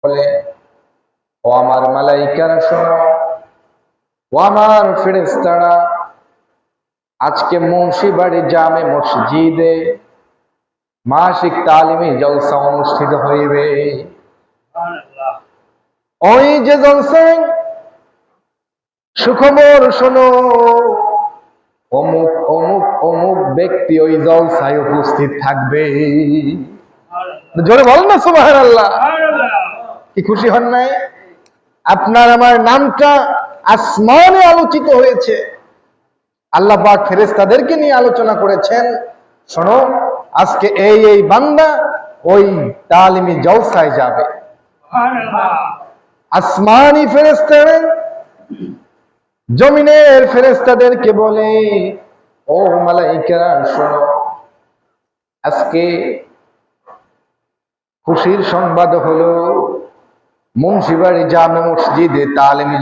বলে, ও আমার মালাইকারা শোনো, ও আমার ফেরেশতারা, আজকে মুন্সিবাড়ি জামে মসজিদে মাসিক তালিমি জলসা অনুষ্ঠিত হইবে। ওই যে জলসায় সুখবর শোনো, অমুক অমুক অমুক ব্যক্তি ওই জলসায় উপস্থিত থাকবে। জোরে বলেন না সুবহানাল্লাহ। কি খুশি হন নাই? আপনার আমার নামটা আসমানে আলোচিত হয়েছে। আল্লাহ পাক ফেরেশতাদেরকে নিয়ে আলোচনা করেছেন, শোনো আজকে এই এই বান্দা ওই তালিমি জলসায় যাবে। আসমানি ফেরেশতারা জমিনের ফেরেশতাদেরকে বলে, ও মালাইকারা শোনো, আজকে খুশির সংবাদ হলো মুন্সিবাড়ি জামে মসজিদে তালিমি